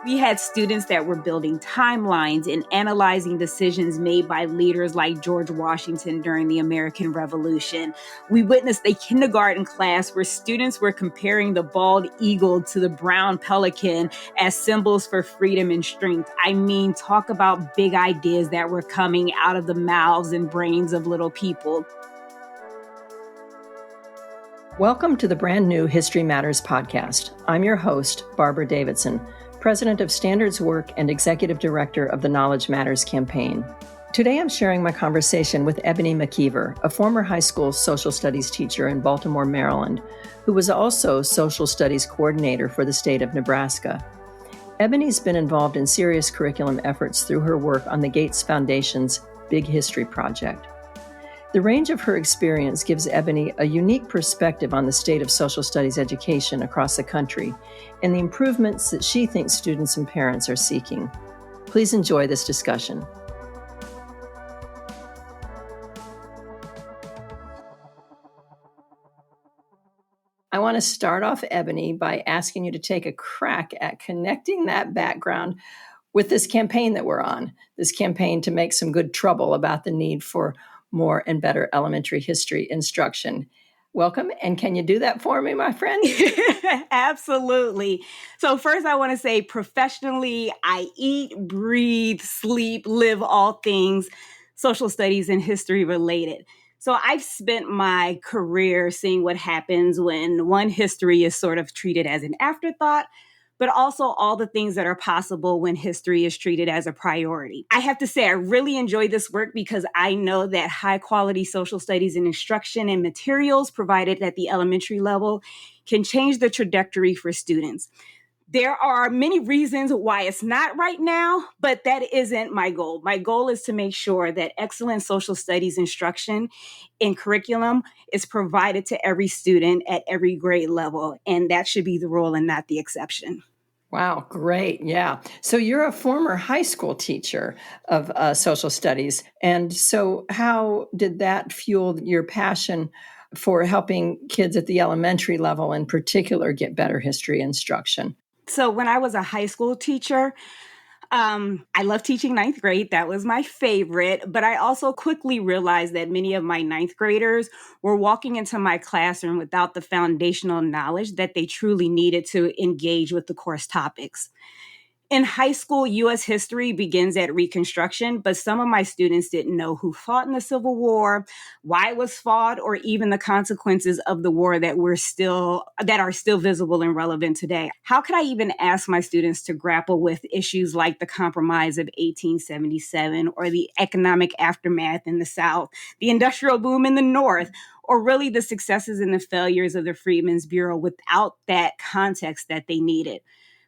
We had students that were building timelines and analyzing decisions made by leaders like George Washington during the American Revolution. We witnessed a kindergarten class where students were comparing the bald eagle to the brown pelican as symbols for freedom and strength. I mean, talk about big ideas that were coming out of the mouths and brains of little people. Welcome to the brand new History Matters podcast. I'm your host, Barbara Davidson, President of Standards Work and Executive Director of the Knowledge Matters campaign. Today I'm sharing my conversation with Ebony McKiver, a former high school social studies teacher in Baltimore, Maryland, who was also social studies coordinator for the state of Nebraska. Ebony's been involved in serious curriculum efforts through her work on the Gates Foundation's Big History Project. The range of her experience gives Ebony a unique perspective on the state of social studies education across the country and the improvements that she thinks students and parents are seeking. Please enjoy this discussion. I want to start off, Ebony, by asking you to take a crack at connecting that background with this campaign that we're on, this campaign to make some good trouble about the need for more and better elementary history instruction. Welcome, and can you do that for me, my friend? Absolutely. So first I want to say professionally, I eat, breathe, sleep, live all things social studies and history related. So I've spent my career seeing what happens when one history is sort of treated as an afterthought, but also all the things that are possible when history is treated as a priority. I have to say, I really enjoy this work because I know that high quality social studies and instruction and materials provided at the elementary level can change the trajectory for students. There are many reasons why it's not right now, but that isn't my goal. My goal is to make sure that excellent social studies instruction in curriculum is provided to every student at every grade level, and that should be the rule and not the exception. Wow, great. Yeah. So you're a former high school teacher of social studies. And so how did that fuel your passion for helping kids at the elementary level in particular get better history instruction? So when I was a high school teacher, I love teaching ninth grade. That was my favorite. But I also quickly realized that many of my ninth graders were walking into my classroom without the foundational knowledge that they truly needed to engage with the course topics. In high school, U.S. history begins at Reconstruction, but some of my students didn't know who fought in the Civil War, why it was fought, or even the consequences of the war that are still visible and relevant today. How could I even ask my students to grapple with issues like the Compromise of 1877 or the economic aftermath in the South, the industrial boom in the North, or really the successes and the failures of the Freedmen's Bureau without that context that they needed?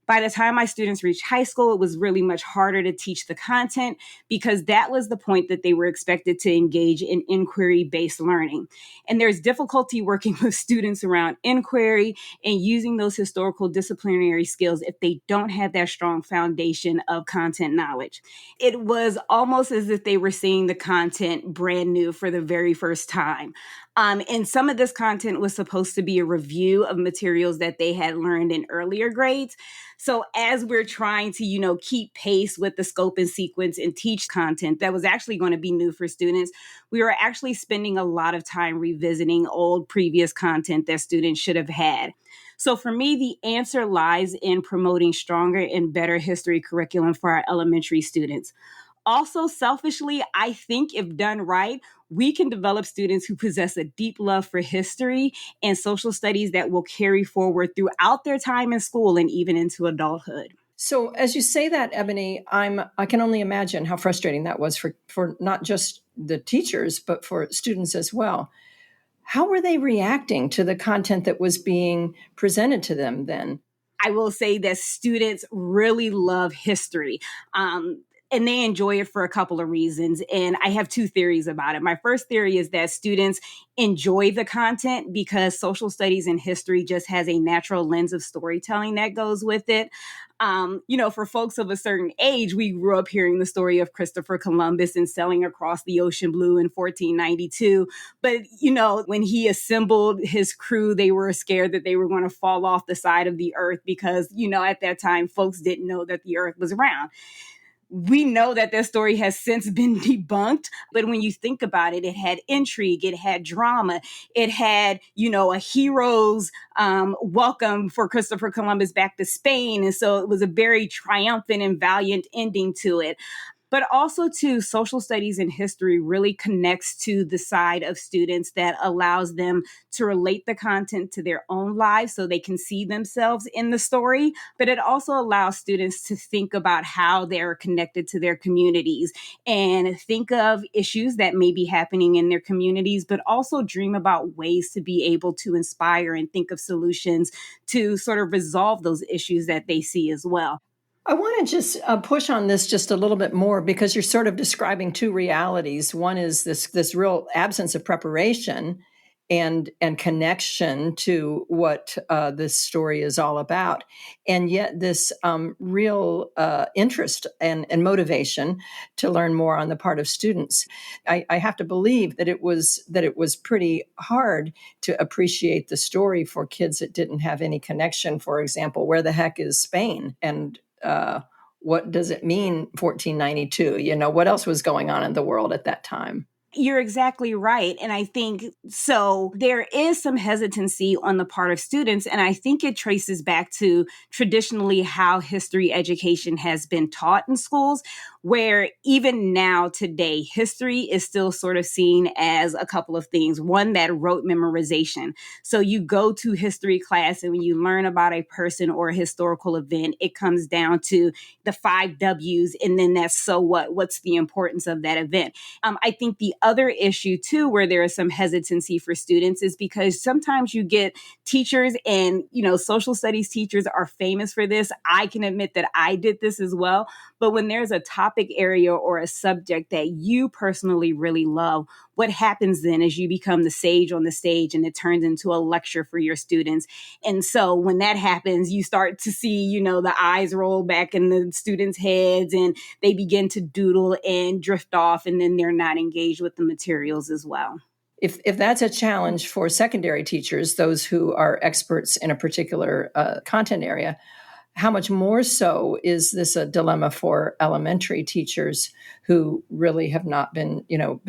By the time my students reached high school, it was really much harder to teach the content because that was the point that they were expected to engage in inquiry-based learning. And there's difficulty working with students around inquiry and using those historical disciplinary skills if they don't have that strong foundation of content knowledge. It was almost as if they were seeing the content brand new for the very first time. And some of this content was supposed to be a review of materials that they had learned in earlier grades. So as we're trying to, keep pace with the scope and sequence and teach content that was actually going to be new for students, we were actually spending a lot of time revisiting old previous content that students should have had. So for me, the answer lies in promoting stronger and better history curriculum for our elementary students. Also, selfishly, I think if done right, we can develop students who possess a deep love for history and social studies that will carry forward throughout their time in school and even into adulthood. So as you say that, Ebony, I can only imagine how frustrating that was for not just the teachers, but for students as well. How were they reacting to the content that was being presented to them then? I will say that students really love history. and they enjoy it for a couple of reasons. And I have two theories about it. My first theory is that students enjoy the content because social studies and history just has a natural lens of storytelling that goes with it. For folks of a certain age, we grew up hearing the story of Christopher Columbus and sailing across the ocean blue in 1492. But, when he assembled his crew, they were scared that they were going to fall off the side of the earth because, at that time, folks didn't know that the earth was round. We know that story has since been debunked, but when you think about it, it had intrigue, it had drama, it had, a hero's welcome for Christopher Columbus back to Spain. And so it was a very triumphant and valiant ending to it. But also, too, social studies and history really connects to the side of students that allows them to relate the content to their own lives so they can see themselves in the story. But it also allows students to think about how they're connected to their communities and think of issues that may be happening in their communities, but also dream about ways to be able to inspire and think of solutions to sort of resolve those issues that they see as well. I want to just push on this just a little bit more because you're sort of describing two realities. One is this real absence of preparation and connection to what this story is all about, and yet this real interest and motivation to learn more on the part of students. I have to believe that it was pretty hard to appreciate the story for kids that didn't have any connection. For example, where the heck is Spain? And what does it mean 1492? What else was going on in the world at that time? You're exactly right. And I think so there is some hesitancy on the part of students. And I think it traces back to traditionally how history education has been taught in schools, where even now today, history is still sort of seen as a couple of things. One, that rote memorization. So you go to history class and when you learn about a person or a historical event, it comes down to the 5 W's. And then that's so what? What's the importance of that event? I think the other issue too, where there is some hesitancy for students is because sometimes you get teachers and, social studies teachers are famous for this. I can admit that I did this as well. But when there's a topic area or a subject that you personally really love, what happens then is you become the sage on the stage and it turns into a lecture for your students. And so when that happens, you start to see, the eyes roll back in the students' heads and they begin to doodle and drift off, and then they're not engaged with the materials as well. If that's a challenge for secondary teachers, those who are experts in a particular content area, how much more so is this a dilemma for elementary teachers who really have not been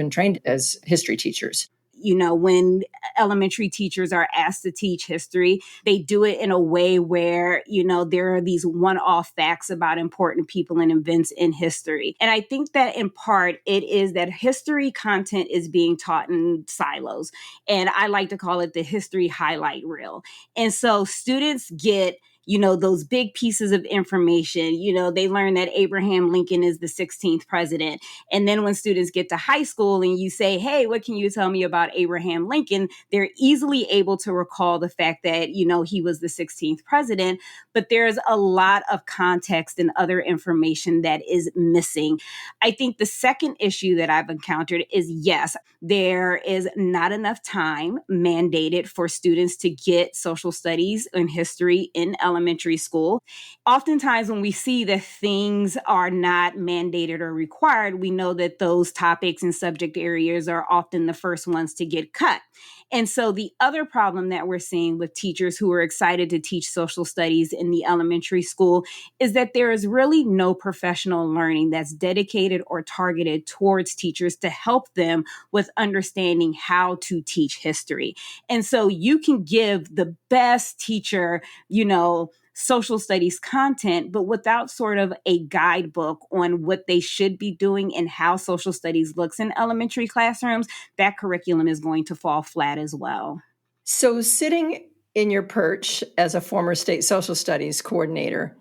trained as history teachers? When elementary teachers are asked to teach history, they do it in a way where, there are these one-off facts about important people and events in history. And I think that in part, it is that history content is being taught in silos. And I like to call it the history highlight reel. And so students get those big pieces of information. They learn that Abraham Lincoln is the 16th president. And then when students get to high school and you say, hey, what can you tell me about Abraham Lincoln? They're easily able to recall the fact that, he was the 16th president, but there's a lot of context and other information that is missing. I think the second issue that I've encountered is, yes, there is not enough time mandated for students to get social studies and history in elementary school. Oftentimes when we see that things are not mandated or required, we know that those topics and subject areas are often the first ones to get cut. And so the other problem that we're seeing with teachers who are excited to teach social studies in the elementary school is that there is really no professional learning that's dedicated or targeted towards teachers to help them with understanding how to teach history. And so you can give the best teacher, social studies content, but without sort of a guidebook on what they should be doing and how social studies looks in elementary classrooms, that curriculum is going to fall flat as well. So sitting in your perch as a former state social studies coordinator,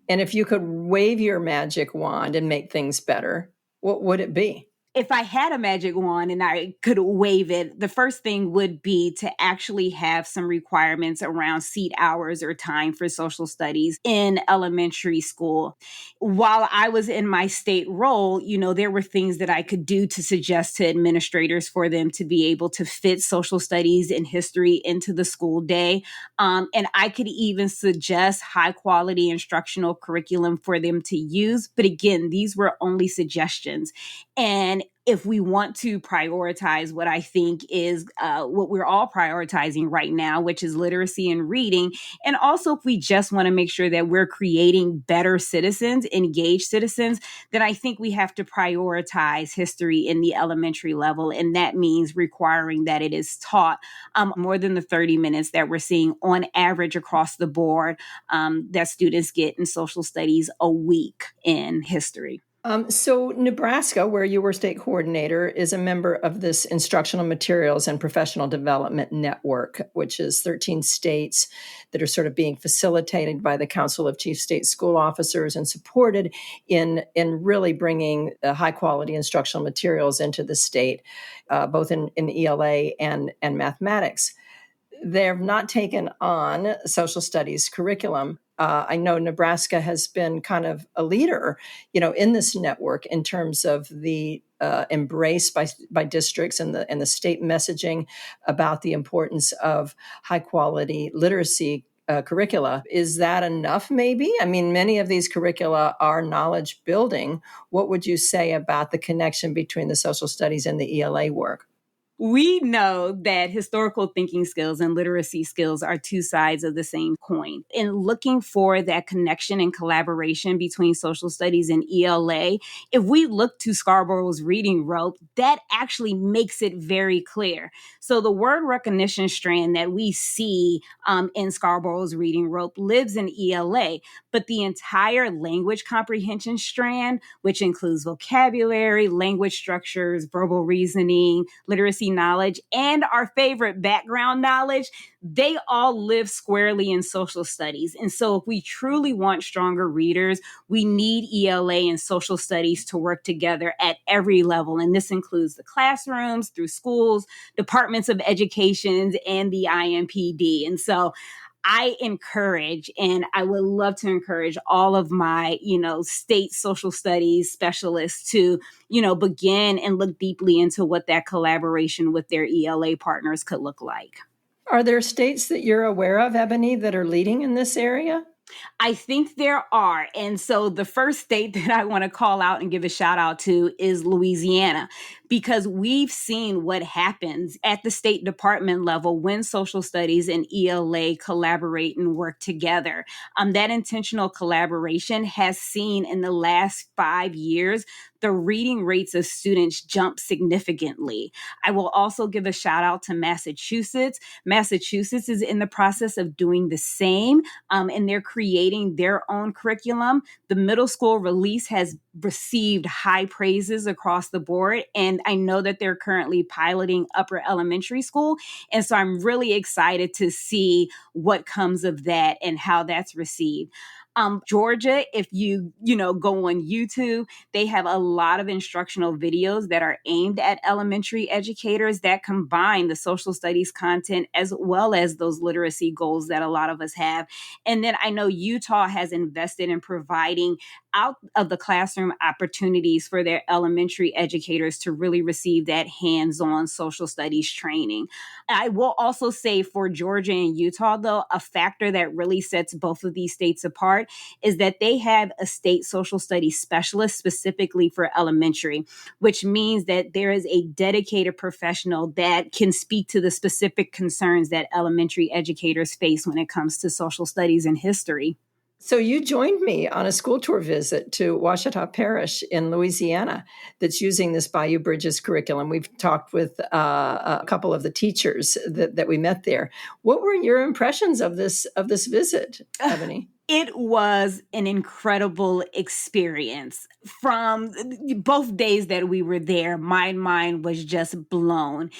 and if you could wave your magic wand and make things better, what would it be? If I had a magic wand and I could wave it, the first thing would be to actually have some requirements around seat hours or time for social studies in elementary school. While I was in my state role, there were things that I could do to suggest to administrators for them to be able to fit social studies and history into the school day. And I could even suggest high quality instructional curriculum for them to use. But again, these were only suggestions. And if we want to prioritize what I think is what we're all prioritizing right now, which is literacy and reading, and also if we just want to make sure that we're creating better citizens, engaged citizens, then I think we have to prioritize history in the elementary level. And that means requiring that it is taught more than the 30 minutes that we're seeing on average across the board that students get in social studies a week in history. So Nebraska, where you were state coordinator, is a member of this Instructional Materials and Professional Development Network, which is 13 states that are sort of being facilitated by the Council of Chief State School Officers and supported in really bringing high quality instructional materials into the state, both in ELA and mathematics. They've not taken on social studies curriculum. I know Nebraska has been kind of a leader, in this network in terms of the embrace by districts and the state messaging about the importance of high quality literacy curricula. Is that enough, maybe? I mean, many of these curricula are knowledge building. What would you say about the connection between the social studies and the ELA work? We know that historical thinking skills and literacy skills are two sides of the same coin. In looking for that connection and collaboration between social studies and ELA, if we look to Scarborough's reading rope, that actually makes it very clear. So the word recognition strand that we see in Scarborough's reading rope lives in ELA, but the entire language comprehension strand, which includes vocabulary, language structures, verbal reasoning, literacy knowledge, and our favorite background knowledge, they all live squarely in social studies. And so if we truly want stronger readers, we need ELA and social studies to work together at every level. And this includes the classrooms, through schools, departments of education, and the IMPD. And so I encourage, and I would love to encourage all of my, state social studies specialists to, begin and look deeply into what that collaboration with their ELA partners could look like. Are there states that you're aware of, Ebony, that are leading in this area? I think there are. And so the first state that I want to call out and give a shout out to is Louisiana, because we've seen what happens at the State Department level when social studies and ELA collaborate and work together. That intentional collaboration has seen in the last 5 years the reading rates of students jump significantly. I will also give a shout out to Massachusetts. Massachusetts is in the process of doing the same, and they're creating their own curriculum. The middle school release has received high praises across the board, and I know that they're currently piloting upper elementary school. And so I'm really excited to see what comes of that and how that's received. Georgia, if you go on YouTube, they have a lot of instructional videos that are aimed at elementary educators that combine the social studies content as well as those literacy goals that a lot of us have. And then I know Utah has invested in providing out of the classroom opportunities for their elementary educators to really receive that hands-on social studies training. I will also say for Georgia and Utah, though, a factor that really sets both of these states apart is that they have a state social studies specialist specifically for elementary, which means that there is a dedicated professional that can speak to the specific concerns that elementary educators face when it comes to social studies and history. So you joined me on a school tour visit to Ouachita Parish in Louisiana that's using this Bayou Bridges curriculum. We've talked with a couple of the teachers that we met there. What were your impressions of this visit, Ebony? It was an incredible experience. From both days that we were there, my mind was just blown.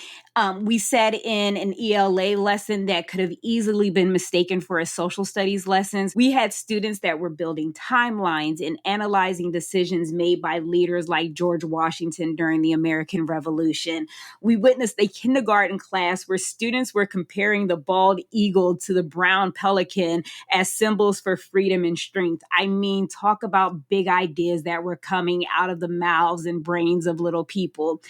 We sat in an ELA lesson that could have easily been mistaken for a social studies lesson. We had students that were building timelines and analyzing decisions made by leaders like George Washington during the American Revolution. We witnessed a kindergarten class where students were comparing the bald eagle to the brown pelican as symbols for freedom and strength. I mean, talk about big ideas that were coming out of the mouths and brains of little people.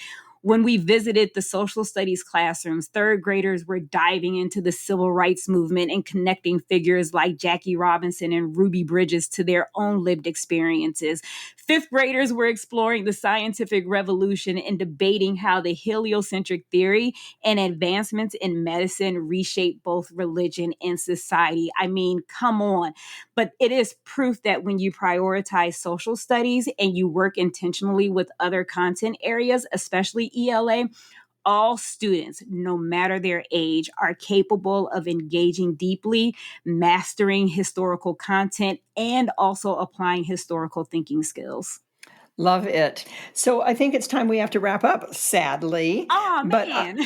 When we visited the social studies classrooms, third graders were diving into the civil rights movement and connecting figures like Jackie Robinson and Ruby Bridges to their own lived experiences. Fifth graders were exploring the scientific revolution and debating how the heliocentric theory and advancements in medicine reshape both religion and society. I mean, come on. But it is proof that when you prioritize social studies and you work intentionally with other content areas, especially ELA, all students, no matter their age, are capable of engaging deeply, mastering historical content, and also applying historical thinking skills. Love it. So I think it's time we have to wrap up, sadly. Oh, But man.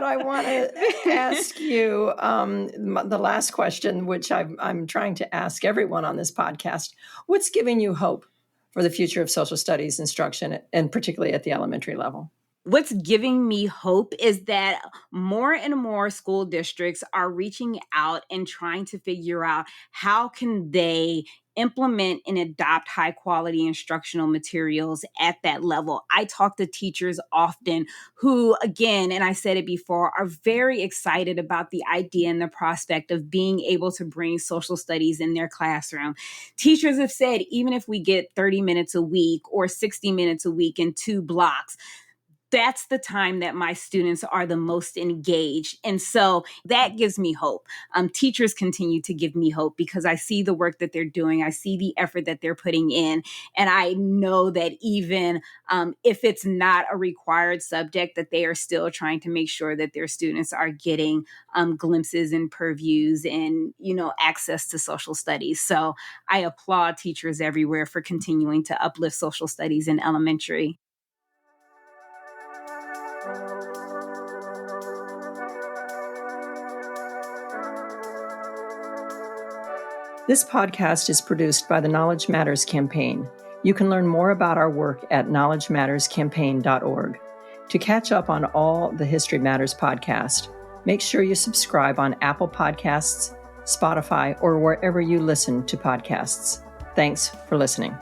I want to ask you the last question, which I'm trying to ask everyone on this podcast. What's giving you hope for the future of social studies instruction, and particularly at the elementary level? What's giving me hope is that more and more school districts are reaching out and trying to figure out how can they implement and adopt high quality instructional materials at that level. I talk to teachers often who, again, and I said it before, are very excited about the idea and the prospect of being able to bring social studies in their classroom. Teachers have said, even if we get 30 minutes a week or 60 minutes a week in 2 blocks, that's the time that my students are the most engaged. And so that gives me hope. Teachers continue to give me hope because I see the work that they're doing. I see the effort that they're putting in. And I know that even if it's not a required subject, that they are still trying to make sure that their students are getting glimpses and purviews and, access to social studies. So I applaud teachers everywhere for continuing to uplift social studies in elementary. This podcast is produced by the Knowledge Matters campaign. You can learn more about our work at knowledgematterscampaign.org. To catch up on all the History Matters podcast, make sure you subscribe on Apple Podcasts, Spotify, or wherever you listen to podcasts. Thanks for listening.